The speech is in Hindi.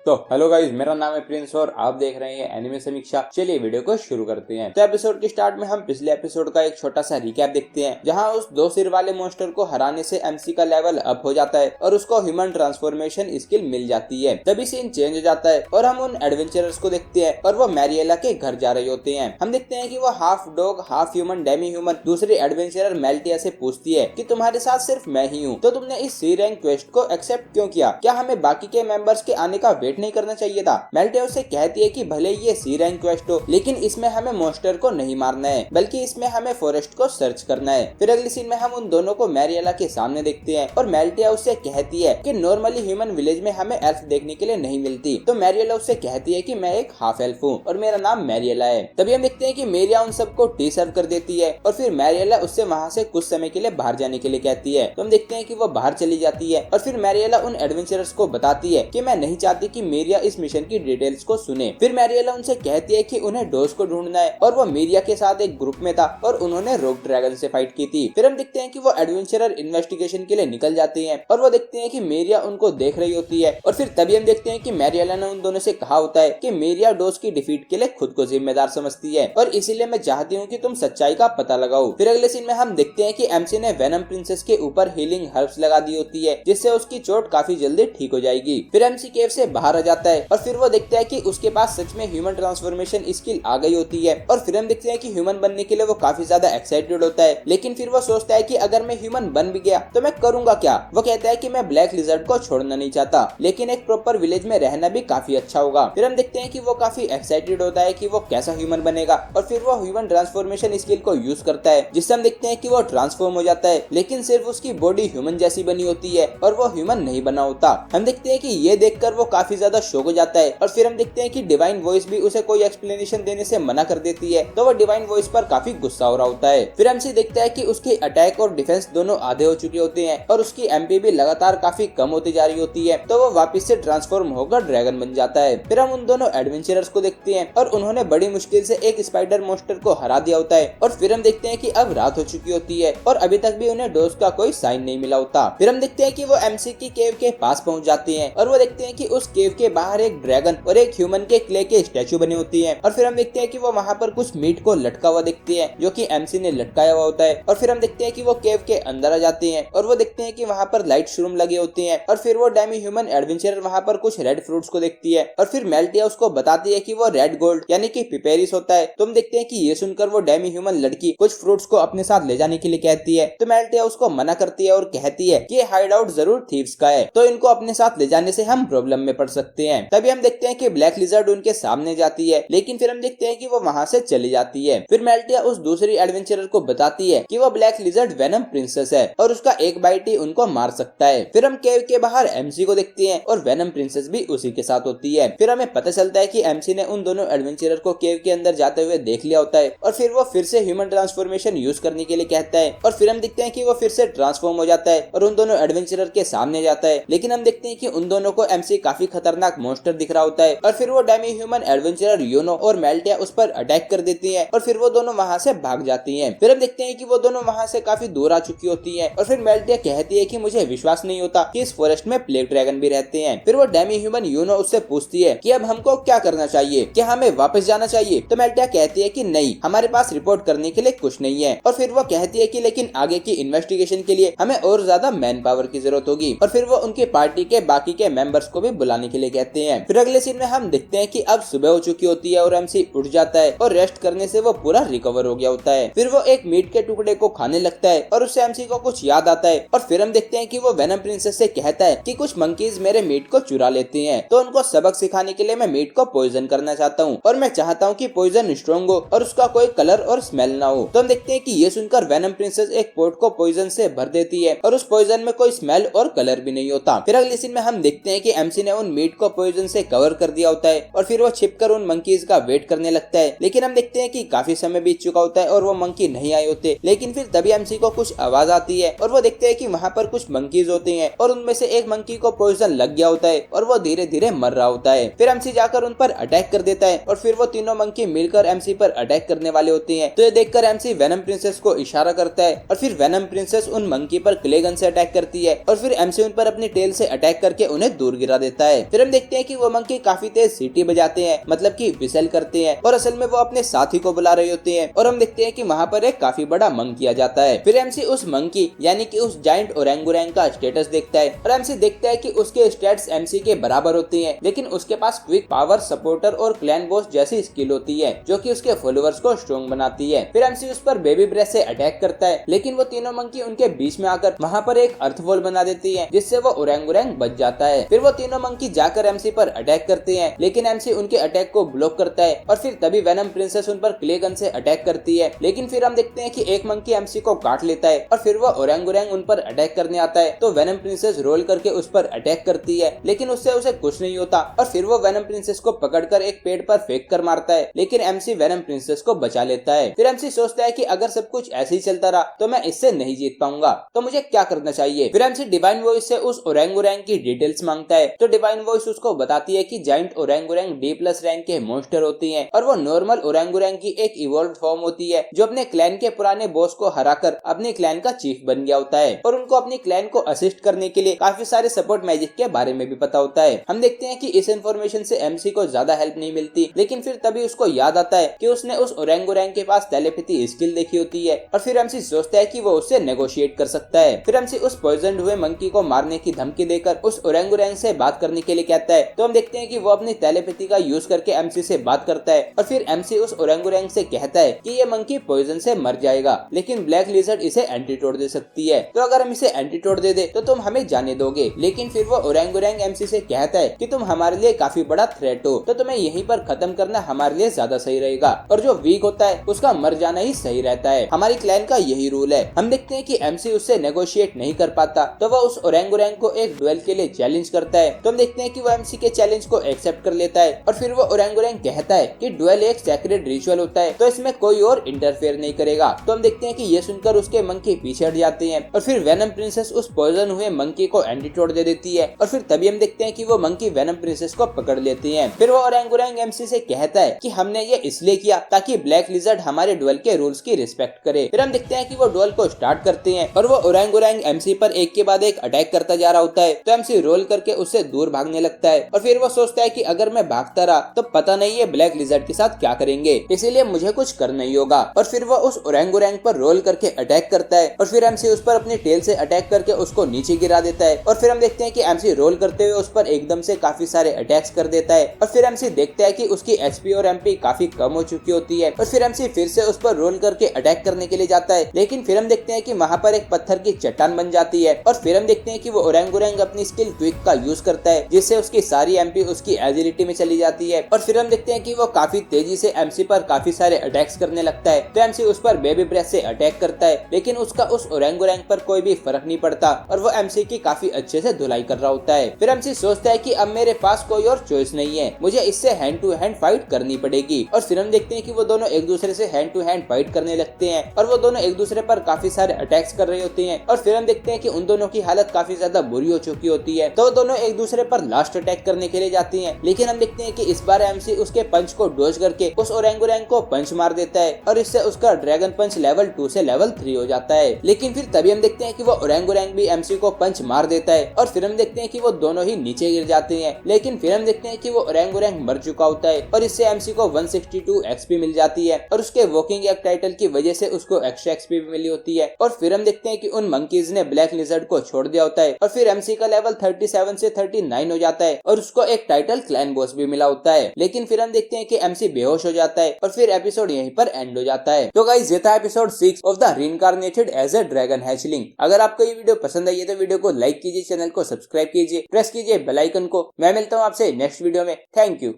तो हेलो गाइस, मेरा नाम है प्रिंस और आप देख रहे हैं एनिमे समीक्षा। चलिए वीडियो को शुरू करते हैं। तो एपिसोड के स्टार्ट में हम पिछले एपिसोड का एक छोटा सा रिकैप देखते हैं, जहां उस दो सिर वाले मॉन्स्टर को हराने से एमसी का लेवल अप हो जाता है और उसको ह्यूमन ट्रांसफॉर्मेशन स्किल मिल जाती है। तभी सीन चेंज हो जाता है और हम उन एडवेंचरर्स को देखते हैं और वो मैरिएला के घर जा रहे होते हैं। हम देखते हैं कि वो half dog half human Demi human दूसरी एडवेंचरर मेल्टिया से पूछती है कि तुम्हारे साथ सिर्फ मैं ही हूँ, तो तुमने इस सी रैंक क्वेस्ट को एक्सेप्ट क्यों किया? क्या हमें बाकी के मेंबर्स के आने का वेट नहीं करना चाहिए था? मेल्टिया उससे कहती है कि भले ये सी रैंक क्वेस्ट हो, लेकिन इसमें हमें मॉन्स्टर को नहीं मारना है, बल्कि इसमें हमें फॉरेस्ट को सर्च करना है। फिर अगली सीन में हम उन दोनों को मैरिएला के सामने देखते हैं और मेल्टिया उससे कहती है कि नॉर्मली ह्यूमन विलेज में हमें एल्फ देखने के लिए नहीं मिलती। तो मैरिएला उससे कहती है कि मैं एक हाफ एल्फ हूँ और मेरा नाम मैरिएला है। तभी हम देखते हैं कि मेरिया उन सबको टी सर्व कर देती है और फिर मैरिएला उससे वहाँ से कुछ समय के लिए बाहर जाने के लिए कहती है। तो हम देखते हैं कि वो बाहर चली जाती है और फिर मैरिएला उन एडवेंचरर्स को बताती है कि मैं नहीं चाहती कि मेरिया इस मिशन की डिटेल्स को सुने। फिर मैरिएला उनसे कहती है कि उन्हें डोज को ढूंढना है और वो मेरिया के साथ एक ग्रुप में था और उन्होंने रोग ड्रैगन से फाइट की थी। फिर हम देखते हैं कि वो एडवेंचरर इन्वेस्टिगेशन के लिए निकल जाते हैं और वो देखते हैं कि मेरिया उनको देख रही होती है। और फिर तभी हम देखते हैं कि मैरिएला ने उन दोनों से कहा होता है कि मेरिया डोज की डिफीट के लिए खुद को जिम्मेदार समझती है और इसीलिए मैं चाहती हूँ कि तुम सच्चाई का पता लगाओ। फिर अगले सीन में हम देखते हैं कि एमसी ने वेनम प्रिंसेस के ऊपर हीलिंग हर्ब्स लगा दी होती है, जिससे उसकी चोट काफी जल्दी ठीक हो जाएगी। फिर एमसी केव से बाहर आ जाता है और फिर वो देखता है कि उसके पास सच में ह्यूमन ट्रांसफॉर्मेशन स्किल आ गई होती है। और फिर हम देखते हैं कि ह्यूमन बनने के लिए वो काफी ज्यादा एक्साइटेड होता है, लेकिन फिर वो सोचता है कि अगर मैं ह्यूमन बन भी गया तो मैं करूंगा क्या? वो कहता है कि मैं ब्लैक लिजर्ड को छोड़ना नहीं चाहता, लेकिन एक प्रॉपर विलेज में रहना भी काफी अच्छा होगा। फिर हम देखते हैं कि वो काफी एक्साइटेड होता है कि वो कैसा ह्यूमन बनेगा और फिर वो ह्यूमन ट्रांसफॉर्मेशन स्किल को यूज करता है, जिससे हम देखते हैं कि वो ट्रांसफॉर्म हो जाता है, लेकिन सिर्फ उसकी बॉडी ह्यूमन जैसी बनी होती है और वो ह्यूमन नहीं बना होता। हम देखते हैं कि ये देखकर वो काफी ज्यादा शॉक हो जाता है और फिर हम देखते हैं कि डिवाइन वॉइस भी उसे कोई एक्सप्लेनेशन देने से मना कर देती है, तो वो डिवाइन वॉइस पर काफी गुस्सा हो रहा होता है। फिर एमसी देखता है कि उसके अटैक और डिफेंस दोनों आधे हो चुके होते हैं और उसकी एमपी भी लगातार काफी कम होती जा रही होती है, तो वो वापस से ट्रांसफॉर्म होकर ड्रैगन बन जाता है। फिर हम उन दोनों एडवेंचरर्स को देखते हैं और उन्होंने बड़ी मुश्किल से एक स्पाइडर मॉन्स्टर को हरा दिया होता है। और फिर हम देखते हैं कि अब रात हो चुकी होती है और अभी तक भी उन्हें डोज का कोई साइन नहीं मिला होता। फिर हम देखते हैं कि वो एमसी की केव के पास पहुंच जाते हैं और वो देखते हैं कि उस केव के बाहर एक ड्रैगन और एक ह्यूमन के क्ले के स्टैचू बनी होती है। और फिर हम देखते हैं कि वो वहाँ पर कुछ मीट को लटका हुआ देखते हैं, जो कि एमसी ने लटकाया हुआ होता है। और फिर हम देखते हैं कि वो केव के अंदर आ जाते हैं और वो देखते हैं कि वहाँ पर लाइट शूम लगे होते हैं। और फिर वो डेमी ह्यूमन एडवेंचरर वहाँ पर कुछ रेड फ्रूट्स को देखती है और फिर मेल्टिया उसको बताती है कि वो रेड गोल्ड यानी कि पिपेरिस होता है। तो हम देखते हैं कि ये सुनकर वो डेमी ह्यूमन लड़की कुछ फ्रूट्स को अपने साथ ले जाने के लिए कहती है, तो मेल्टिया उसको मना करती है और कहती है कि ये हाइड आउट जरूर थीव्स का है, तो इनको अपने साथ ले जाने से हम प्रॉब्लम में पड़ सकते हैं। तभी हम देखते हैं कि ब्लैक लिजर्ड उनके सामने जाती है, लेकिन फिर हम देखते हैं कि वो वहाँ से चली जाती है। फिर मेल्टिया उस दूसरी एडवेंचरर को बताती है कि वो ब्लैक लिजर्ड वेनम प्रिंसेस है और उसका एक बाइट ही उनको मार सकता है। फिर हम केव के बाहर एमसी को देखते हैं और वेनम प्रिंसेस भी उसी के साथ होती है। फिर हमें पता चलता है कि एमसी ने उन दोनों एडवेंचरर को केव के अंदर जाते हुए देख लिया होता है और फिर वो फिर से ह्यूमन ट्रांसफॉर्मेशन यूज करने के लिए कहता है। और फिर हम देखते हैं कि वो फिर से ट्रांसफॉर्म हो जाता है और उन दोनों एडवेंचरर के सामने जाता है, लेकिन हम देखते हैं कि उन दोनों को एमसी काफी खतरनाक मॉन्स्टर दिख रहा होता है। और फिर वो डेमी ह्यूमन एडवेंचरर यूनो और मेल्टिया उस पर अटैक कर देती है और फिर वो दोनों वहाँ से भाग जाती हैं। फिर हम देखते हैं कि वो दोनों वहाँ से काफी दूर आ चुकी होती हैं और फिर मेल्टिया कहती है कि मुझे विश्वास नहीं होता कि इस फॉरेस्ट में प्लेग ड्रैगन भी रहते हैं। फिर वो डेमी ह्यूमन यूनो उससे पूछती है कि अब हमको क्या करना चाहिए, क्या हमें वापस जाना चाहिए? तो मेल्टिया कहती है कि नहीं, हमारे पास रिपोर्ट करने के लिए कुछ नहीं है। और फिर वो कहती है कि लेकिन आगे की इन्वेस्टिगेशन के लिए हमें और ज्यादा मैन पावर की जरूरत होगी। और फिर वो उनकी पार्टी के बाकी के मेंबर्स को भी बुलाने के लिए कहते हैं। फिर अगले सीन में हम देखते हैं कि अब सुबह हो चुकी होती है और एमसी उठ जाता है और रेस्ट करने से वो पूरा रिकवर हो गया होता है। फिर वो एक मीट के टुकड़े को खाने लगता है और उससे एमसी को कुछ याद आता है। और फिर हम देखते हैं कि वो वेनम प्रिंसेस से कहता है कि कुछ मंकीज मेरे मीट को चुरा लेते हैं, तो उनको सबक सिखाने के लिए मैं मीट को पॉइजन करना चाहता हूँ और मैं चाहता हूँ कि पॉइजन स्ट्रॉन्ग हो और उसका कोई कलर और स्मेल ना हो। तो हम देखते हैं कि ये सुनकर वेनम प्रिंसेस एक पोट को पॉइजन से भर देती है और उस पॉइजन में कोई स्मेल और कलर भी नहीं होता। फिर अगले सीन में हम देखते हैं कि एमसी ने उन मीट को पॉइजन से कवर कर दिया होता है और फिर वो छिपकर उन मंकीज का वेट करने लगता है, लेकिन हम देखते हैं कि काफी समय बीत चुका होता है और वो मंकी नहीं आए होते। लेकिन फिर तभी एमसी को कुछ आवाज आती है और वो देखते हैं कि वहाँ पर कुछ मंकीज होते हैं और उनमें से एक मंकी को पॉइजन लग गया होता है और वो धीरे धीरे मर रहा होता है। फिर एमसी जाकर उन पर अटैक कर देता है और फिर वो तीनों मंकी मिलकर एमसी पर अटैक करने वाले होते हैं। तो ये देखकर एमसी वेनम प्रिंसेस को इशारा करता है और फिर वेनम प्रिंसेस उन मंकी पर क्ले गन से अटैक करती है और फिर एमसी उन पर अपनी टेल से अटैक करके उन्हें दूर गिरा देता है। फिर हम देखते हैं कि वो मंकी काफी तेज सीटी बजाते हैं, मतलब कि विसल करते हैं, और असल में वो अपने साथी को बुला रहे होते हैं। और हम देखते हैं कि वहाँ पर एक काफी बड़ा मंकी आ जाता है। फिर एमसी उस मंकी यानी कि उस जायंट ओरंगुरैंग का स्टेटस देखता है और एमसी देखता है कि उसके स्टेट्स एमसी के बराबर होते हैं, लेकिन उसके पास क्विक, पावर, सपोर्टर और क्लैन बॉस जैसी स्किल होती है जो कि उसके फॉलोअर्स को स्ट्रॉन्ग बनाती है। फिर एमसी उस पर बेबी ब्रेथ से अटैक करता है, लेकिन वो तीनों मंकी उनके बीच में आकर वहाँ पर एक अर्थ वॉल बना देती है, जिससे वो ओरंगुरैंग बच जाता है। फिर वो तीनों मंकी जाकर एमसी पर अटैक करते हैं, लेकिन एमसी उनके अटैक को ब्लॉक करता है और फिर तभी वेनम प्रिंसेस उन पर क्ले गन से अटैक करती है। लेकिन फिर हम देखते हैं कि एक मंकी एमसी को काट लेता है और फिर वो ओरंगुरैंग उन पर अटैक करने आता है, तो वेनम प्रिंसेस रोल करके उस पर अटैक करती है, लेकिन उससे उसे कुछ नहीं होता और फिर वो वेनम प्रिंसेस को पकड़कर एक पेड़ पर फेंक कर मारता है, लेकिन एमसी वेनम प्रिंसेस को बचा लेता है। फिर एमसी सोचता है कि अगर सब कुछ ऐसे ही चलता रहा तो मैं इससे नहीं जीत पाऊंगा, तो मुझे क्या करना चाहिए। फिर एमसी डिवाइन वॉइस से उस ओरंगुरैंग की डिटेल्स मांगता है, तो डिवाइन वॉइस उसको बताती है कि जायंट ओरंगुरैंग D+ रैंक के मॉन्स्टर होती हैं और वो नॉर्मल ओरंगुरैंग की एक इवॉल्व्ड फॉर्म होती है जो अपने क्लैन के पुराने बॉस को हराकर अपने क्लैन का चीफ बन गया होता है और उनको अपनी क्लैन को असिस्ट करने के लिए काफी सारे सपोर्ट मैजिक के बारे में भी पता होता है। हम देखते हैं कि इस इन्फॉर्मेशन से एमसी को ज्यादा हेल्प नहीं मिलती, लेकिन फिर तभी उसको याद आता है कि उसने उस ओरंगुरैंग के पास टेलीपैथी स्किल देखी होती है और फिर एमसी सोचता है कि वो उससे नेगोशिएट कर सकता है। फिर एमसी उस पॉइजन्ड हुए मंकी को मारने की धमकी देकर उस ओरंगुरैंग से बात करने के लिए कहता है, तो हम देखते हैं कि वो अपनी टेलीपैथी का यूज करके एमसी से बात करता है और फिर एमसी उस ओरंगुरैंग से कहता है कि ये मंकी पॉइजन से मर जाएगा, लेकिन ब्लैक लिजर्ड इसे एंटीडोट दे सकती है, तो अगर हम इसे एंटीडोट दे दे तो तुम हमें जाने दोगे। लेकिन फिर वो ओरंगुरैंग एमसी से कहता है कि तुम हमारे लिए काफी बड़ा थ्रेट हो, तो तुम्हें यहीं पर खत्म करना हमारे लिए ज्यादा सही रहेगा और जो वीक होता है उसका मर जाना ही सही रहता है, हमारी क्लैन का यही रूल है। हम देखते हैं कि एमसी उससे नेगोशिएट नहीं कर पाता, तो वह उस ओरंगुरैंग को एक डुएल के लिए चैलेंज करता है, तो हम देखते हैं कि वो एमसी के चैलेंज को एक्सेप्ट कर लेता है और फिर वो ओरंगुरैंग कहता है कि डुएल एक सैक्रेड रिचुअल होता है, तो इसमें कोई और इंटरफेयर नहीं करेगा। तो हम देखते हैं कि ये सुनकर उसके मंकी पीछे हट जाते हैं और फिर वेनम प्रिंसेस उस पॉइजन हुए मंकी को एंटीडोट दे देती है और फिर तभी हम देखते हैं कि वो मंकी वेनम प्रिंसेस को पकड़ लेते हैं। फिर वो ओरंगुरैंग एमसी से कहता है कि हमने ये इसलिए किया ताकि ब्लैक लिजर्ड हमारे डुएल के रूल्स की रिस्पेक्ट करे। फिर हम देखते हैं कि वो डुएल को स्टार्ट करते हैं और वो ओरंगुरैंग एमसी पर एक के बाद एक अटैक करता जा रहा होता है, तो एमसी रोल करके उससे दूर भागने लगता है और फिर वो सोचता है कि अगर मैं भागता रहा तो पता नहीं ये ब्लैक लिजर्ड के साथ क्या करेंगे, इसीलिए मुझे कुछ करना ही होगा। और फिर वो उस ओरंगुरैंग पर रोल करके अटैक करता है और फिर एमसी उस पर अपनी टेल से अटैक करके उसको नीचे गिरा देता है और फिर हम देखते हैं कि एमसी रोल करते हुए उस पर एकदम से काफी सारे अटैक्स कर देता है और फिर एमसी देखता है कि उसकी एचपी और एमपी काफी कम हो चुकी होती है और फिर एमसी फिर से उस पर रोल करके अटैक करने के लिए जाता है, लेकिन फिर हम देखते हैं कि वहाँ पर एक पत्थर की चट्टान बन जाती है और फिर हम देखते हैं कि वो ओरंगुरैंग अपनी स्किल क्विक का यूज करता है, जिससे उसकी सारी एमपी उसकी एजिलिटी में चली जाती है और फिर हम देखते हैं कि वो काफी तेजी से एमसी पर काफी सारे अटैक्स करने लगता है, तो एमसी उस पर बेबी ब्रेथ से अटैक करता है, लेकिन उसका उस ओरंगुरैंग पर कोई भी फर्क नहीं पड़ता और वो एमसी की काफी अच्छे से धुलाई कर रहा होता है। फिर एमसी सोचता है कि अब मेरे पास कोई और चॉइस नहीं है, मुझे इससे हैंड टू हैंड फाइट करनी पड़ेगी और फिर हम देखते हैं कि वो दोनों एक दूसरे से हैंड टू हैंड फाइट करने लगते हैं और वो दोनों एक दूसरे पर काफी सारे अटैक्स कर रहे होते हैं और फिर हम देखते हैं कि उन दोनों की हालत काफी ज्यादा बुरी हो चुकी होती है, तो वो दोनों एक दूसरे पर लास्ट अटैक करने के लिए जाती हैं, लेकिन हम देखते हैं कि इस बार एमसी उसके पंच को डॉज करके उस ओरंगुरैंग को पंच मार देता है और इससे उसका ड्रैगन पंच लेवल 2 से लेवल 3 हो जाता है। लेकिन फिर तभी हम देखते हैं कि वो ओरंगुरैंग भी एमसी को पंच मार देता है और फिर हम देखते हैं कि वो दोनों ही नीचे गिर जाते हैं, लेकिन फिर हम देखते हैं कि वो ओरंगुरैंग मर चुका होता है और इससे एमसी को 162 एक्सपी मिल जाती है और उसके वॉकिंग एक टाइटल की वजह से उसको एक्स्ट्रा एक्सपी भी मिली होती है और फिर हम देखते हैं कि उन मंकीज ने ब्लैक लिजर्ड को छोड़ दिया होता है और फिर एमसी का लेवल 37 से 39 हो जाता है और उसको एक टाइटल क्लैन बॉस भी मिला होता है। लेकिन फिर हम देखते हैं कि एमसी बेहोश हो जाता है और फिर एपिसोड यहीं पर एंड हो जाता है। तो गाइस ये था episode 6 of the reincarnated as a dragon hatchling. अगर आपको ये वीडियो पसंद आई है तो वीडियो को लाइक कीजिए, चैनल को सब्सक्राइब कीजिए, प्रेस कीजिए बेल आइकन को। मैं मिलता हूँ आपसे नेक्स्ट वीडियो में। Thank you.